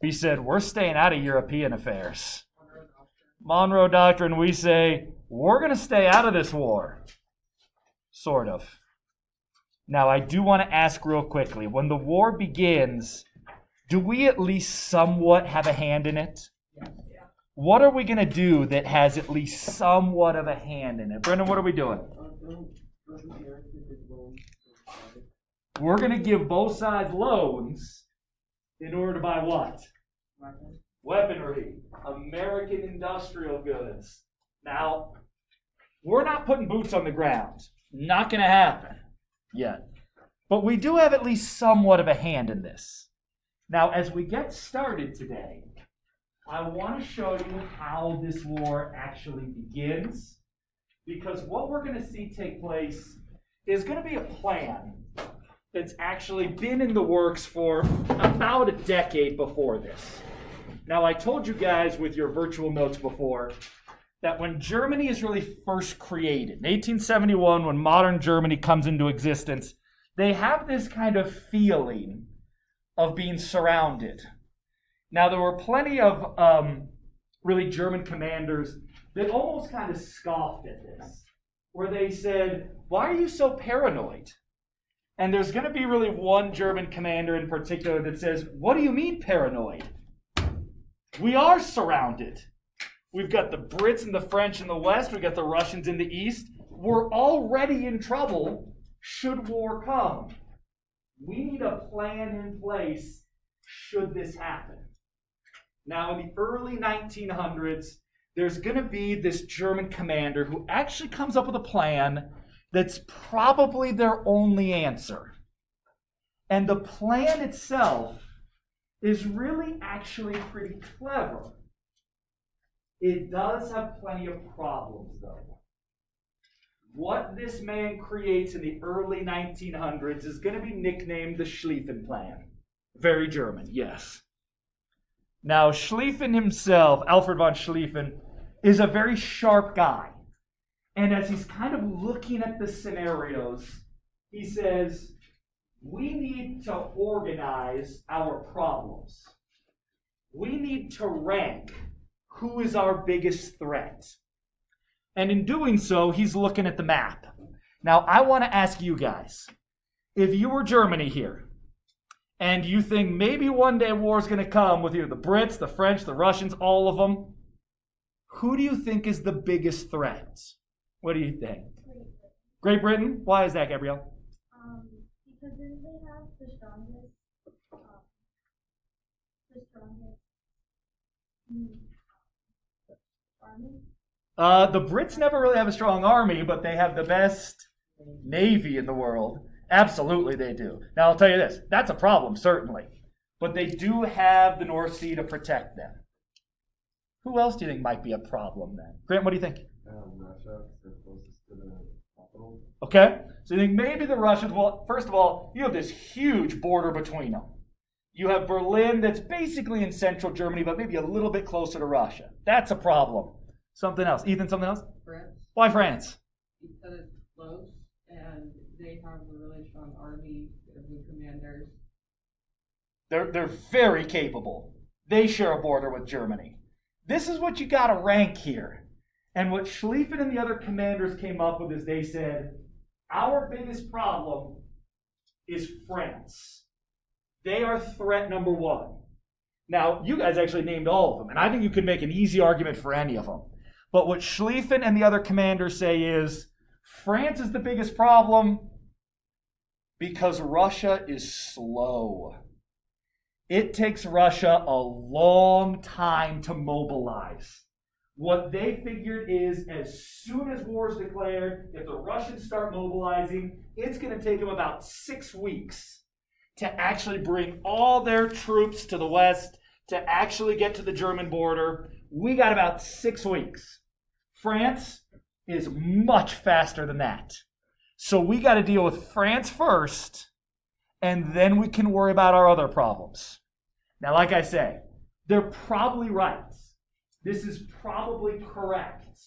He said, we're staying out of European affairs. Monroe Doctrine, we say, we're going to stay out of this war. Sort of. Now, I do want to ask real quickly, when the war begins, do we at least somewhat have a hand in it? Yeah. What are we going to do that has at least somewhat of a hand in it? Brendan, what are we doing? We're going to give both sides loans in order to buy what? Weaponry. American industrial goods. Now, we're not putting boots on the ground. Not going to happen yet. But we do have at least somewhat of a hand in this. Now, as we get started today, I want to show you how this war actually begins, because what we're going to see take place is going to be a plan that's actually been in the works for about a decade before this. Now, I told you guys with your virtual notes before that when Germany is really first created, in 1871, when modern Germany comes into existence, they have this kind of feeling of being surrounded. Now, there were plenty of really German commanders that almost kind of scoffed at this, where they said, why are you so paranoid? And there's going to be really one German commander in particular that says, what do you mean paranoid? We are surrounded. We've got the Brits and the French in the west. We've got the Russians in the east. We're already in trouble should war come. We need a plan in place should this happen. Now, in the early 1900s, there's going to be this German commander who actually comes up with a plan that's probably their only answer. And the plan itself is really actually pretty clever. It does have plenty of problems, though. What this man creates in the early 1900s is going to be nicknamed the Schlieffen Plan. Very German, yes. Now, Schlieffen himself, Alfred von Schlieffen, is a very sharp guy. And as he's kind of looking at the scenarios, he says, we need to organize our problems. We need to rank who is our biggest threat. And in doing so, he's looking at the map. Now, I want to ask you guys, if you were Germany here, and you think maybe one day war is going to come with either the Brits, the French, the Russians, all of them, who do you think is the biggest threat? What do you think? Great Britain? Why is that, Gabrielle? Because then they have the strongest army. The Brits never really have a strong army, but they have the best navy in the world. Absolutely they do. Now, I'll tell you this. That's a problem, certainly. But they do have the North Sea to protect them. Who else do you think might be a problem then? Grant, what do you think? Russia, they're closest to the capital. Okay. So you think maybe the Russians, well, first of all, you have this huge border between them. You have Berlin that's basically in central Germany, but maybe a little bit closer to Russia. That's a problem. Something else. Ethan, something else? France. Why France? Because it's close and they have a really strong army, they're good commanders. They're very capable. They share a border with Germany. This is what you got to rank here. And what Schlieffen and the other commanders came up with is they said, our biggest problem is France. They are threat number one. Now, you guys actually named all of them, and I think you could make an easy argument for any of them. But what Schlieffen and the other commanders say is, France is the biggest problem because Russia is slow. It takes Russia a long time to mobilize. What they figured is as soon as war is declared, if the Russians start mobilizing, it's going to take them about 6 weeks to actually bring all their troops to the west, to actually get to the German border. We got about 6 weeks. France is much faster than that. So we got to deal with France first, and then we can worry about our other problems. Now, like I say, they're probably right. This is probably correct.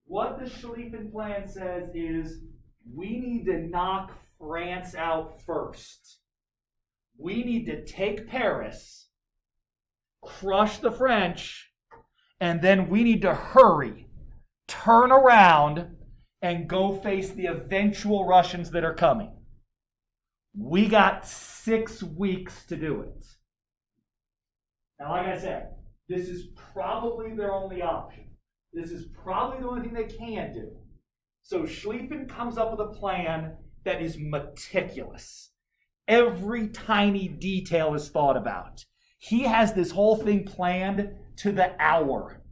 What the Schlieffen Plan says is we need to knock France out first. We need to take Paris crush the French, and then we need to hurry, turn around, and go face the eventual Russians that are coming. We got 6 weeks to do it. Now, like I said, this is probably their only option. This is probably the only thing they can do. So Schlieffen comes up with a plan that is meticulous. Every tiny detail is thought about. He has this whole thing planned to the hour,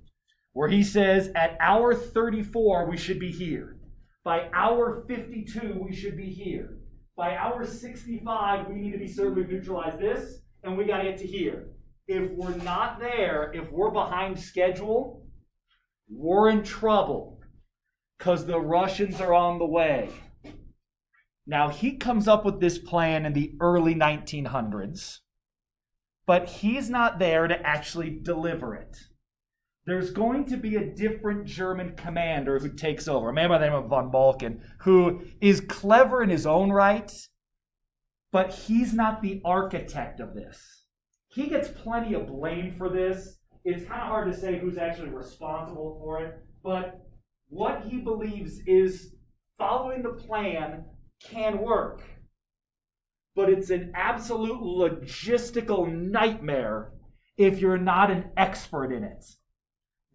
where he says at hour 34 we should be here. By hour 52 we should be here. By hour 65 we need to be certain we've neutralized this, and we got to get to here. If we're not there, if we're behind schedule, we're in trouble because the Russians are on the way. Now, he comes up with this plan in the early 1900s, but he's not there to actually deliver it. There's going to be a different German commander who takes over, a man by the name of von Balken, who is clever in his own right, but he's not the architect of this. He gets plenty of blame for this. It's kind of hard to say who's actually responsible for it, but what he believes is following the plan can work, but it's an absolute logistical nightmare if you're not an expert in it.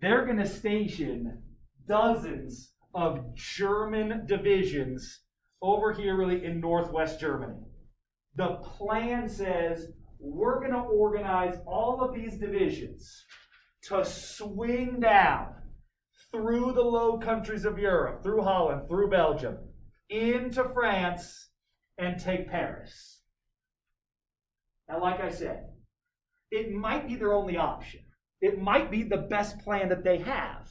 They're going to station dozens of German divisions over here really in northwest Germany. The plan says we're going to organize all of these divisions to swing down through the Low Countries of Europe, through Holland, through Belgium, into France, and take Paris. Now, like I said, it might be their only option. It might be the best plan that they have.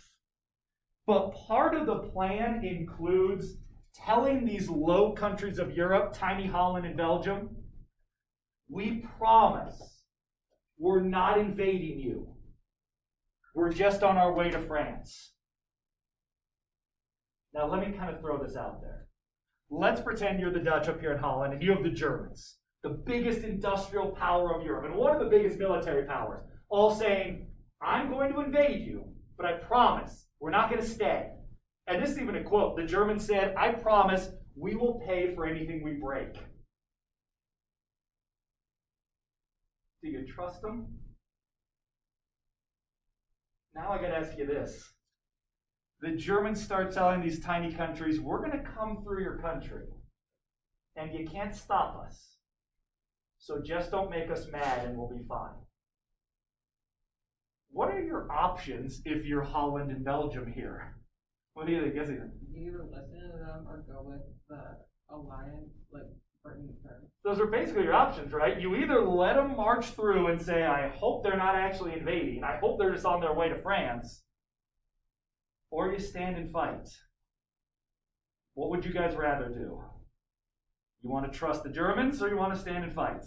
But part of the plan includes telling these Low Countries of Europe, tiny Holland and Belgium, we promise we're not invading you. We're just on our way to France. Now, let me kind of throw this out there. Let's pretend you're the Dutch up here in Holland and you have the Germans, the biggest industrial power of Europe and one of the biggest military powers, all saying, I'm going to invade you, but I promise we're not going to stay. And this is even a quote. The Germans said, I promise we will pay for anything we break. Do you trust them? Now I got to ask you this. The Germans start telling these tiny countries, we're going to come through your country, and you can't stop us. So just don't make us mad and we'll be fine. What are your options if you're Holland and Belgium here? What do you think? You either listen to them or go with the alliance, like Britain and France. Those are basically your options, right? You either let them march through and say, I hope they're not actually invading. I hope they're just on their way to France. Or you stand and fight. What would you guys rather do? You want to trust the Germans or you want to stand and fight?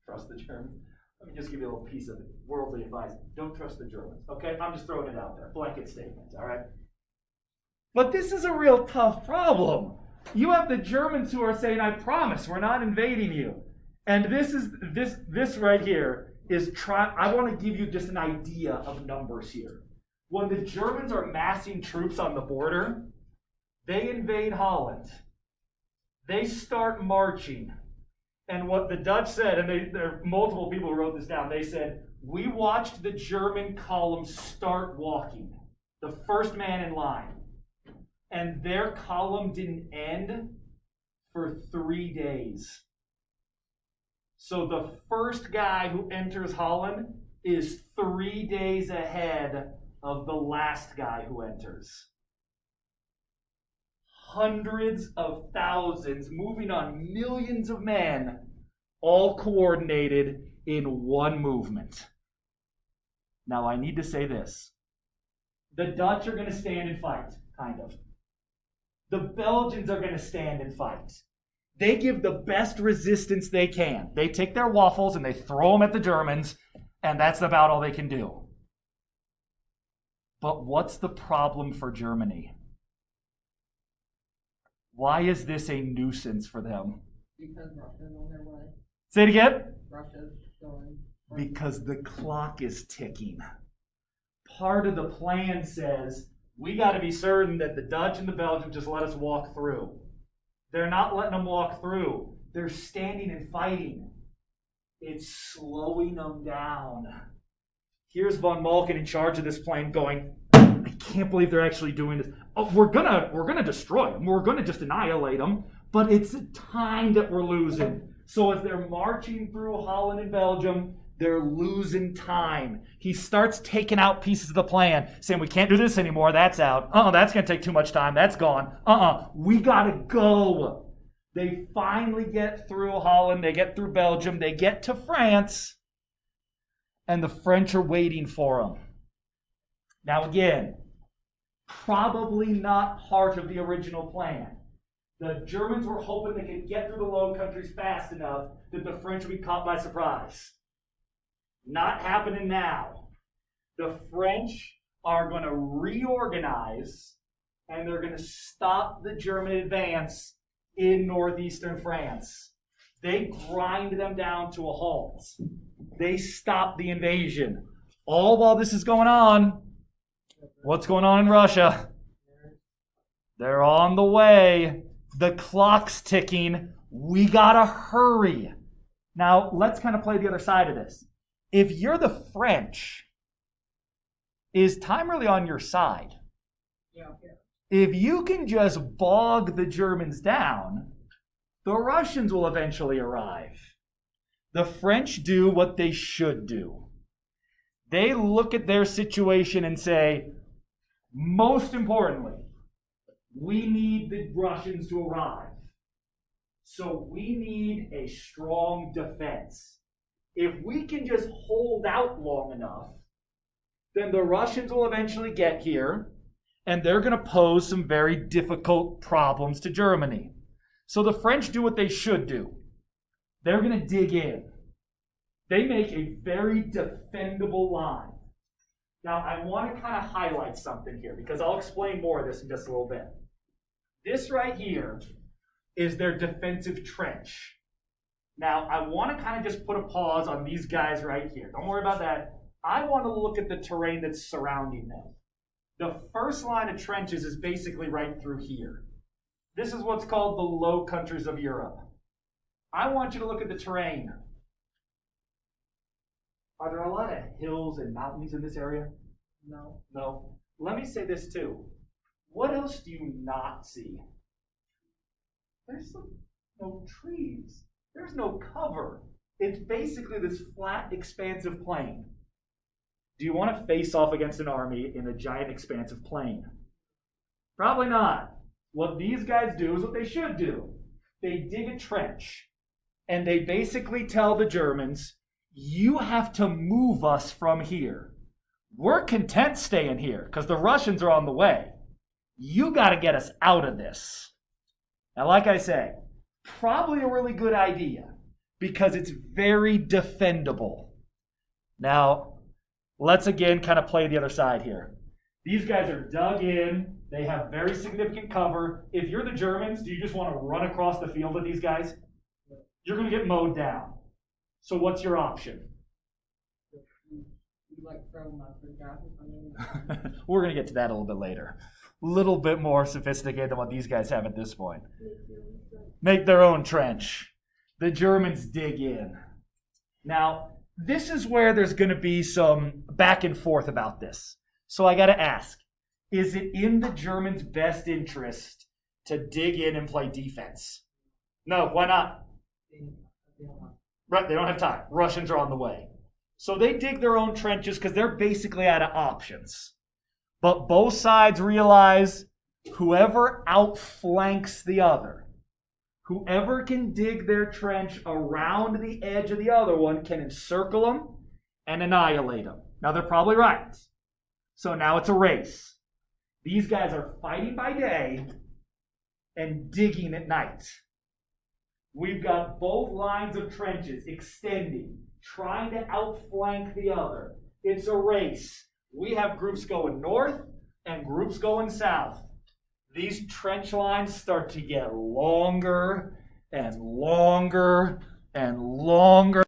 Trust the Germans. Let me just give you a little piece of worldly advice. Don't trust the Germans, okay? I'm just throwing it out there. Blanket statement, all right? But this is a real tough problem. You have the Germans who are saying, I promise, we're not invading you. And this right here is I want to give you just an idea of numbers here. When the Germans are massing troops on the border, they invade Holland. They start marching. And what the Dutch said, and there are multiple people who wrote this down, they said, we watched the German column start walking, the first man in line. And their column didn't end for 3 days. So the first guy who enters Holland is 3 days ahead of the last guy who enters. Hundreds of thousands moving on millions of men, all coordinated in one movement. Now I need to say this. The Dutch are going to stand and fight, kind of. The Belgians are going to stand and fight. They give the best resistance they can. They take their waffles and they throw them at the Germans, and that's about all they can do. But what's the problem for Germany? Why is this a nuisance for them? Because Russia's on their way. Say it again. Russia's going. Because the clock is ticking. Part of the plan says we got to be certain that the Dutch and the Belgians just let us walk through. They're not letting them walk through. They're standing and fighting. It's slowing them down. Here's von Malkin in charge of this plane going, I can't believe they're actually doing this. Oh, we're gonna destroy them. We're gonna just annihilate them. But it's time that we're losing. So as they're marching through Holland and Belgium, they're losing time. He starts taking out pieces of the plan, saying, we can't do this anymore. That's out. That's going to take too much time. That's gone. We got to go. They finally get through Holland. They get through Belgium. They get to France. And the French are waiting for them. Now again, probably not part of the original plan. The Germans were hoping they could get through the Low Countries fast enough that the French would be caught by surprise. Not happening now. The French are going to reorganize and they're going to stop the German advance in northeastern France. They grind them down to a halt. They stop the invasion. All while this is going on, what's going on in Russia? They're on the way. The clock's ticking. We gotta hurry. Now, let's kind of play the other side of this. If you're the French, is time really on your side? Yeah. If you can just bog the Germans down, the Russians will eventually arrive. The French do what they should do. They look at their situation and say, most importantly, we need the Russians to arrive. So we need a strong defense. If we can just hold out long enough, then the Russians will eventually get here, and they're going to pose some very difficult problems to Germany. So the French do what they should do. They're going to dig in. They make a very defendable line. Now, I want to kind of highlight something here, because I'll explain more of this in just a little bit. This right here is their defensive trench. Now, I want to kind of just put a pause on these guys right here. Don't worry about that. I want to look at the terrain that's surrounding them. The first line of trenches is basically right through here. This is what's called the Low Countries of Europe. I want you to look at the terrain. Are there a lot of hills and mountains in this area? No. No. Let me say this too. What else do you not see? There's no trees. There's no cover. It's basically this flat, expansive plain. Do you want to face off against an army in a giant, expansive plain? Probably not. What these guys do is what they should do. They dig a trench, and they basically tell the Germans, you have to move us from here. We're content staying here because the Russians are on the way. You got to get us out of this. Now, like I say, probably a really good idea because it's very defendable. Now, let's again kind of play the other side here. These guys are dug in. They have very significant cover. If you're the Germans, do you just want to run across the field with these guys? You're going to get mowed down. So what's your option? You like throw mustard gas or something? We're going to get to that a little bit later. A little bit more sophisticated than what these guys have at this point. Make their own trench. The Germans dig in. Now, this is where there's going to be some back and forth about this. So I got to ask, is it in the Germans' best interest to dig in and play defense? No, why not? Right, they don't have time. Russians are on the way. So they dig their own trenches because they're basically out of options. But both sides realize whoever outflanks the other, whoever can dig their trench around the edge of the other one can encircle them and annihilate them. Now they're probably right. So now it's a race. These guys are fighting by day and digging at night. We've got both lines of trenches extending, trying to outflank the other. It's a race. We have groups going north and groups going south. These trench lines start to get longer and longer and longer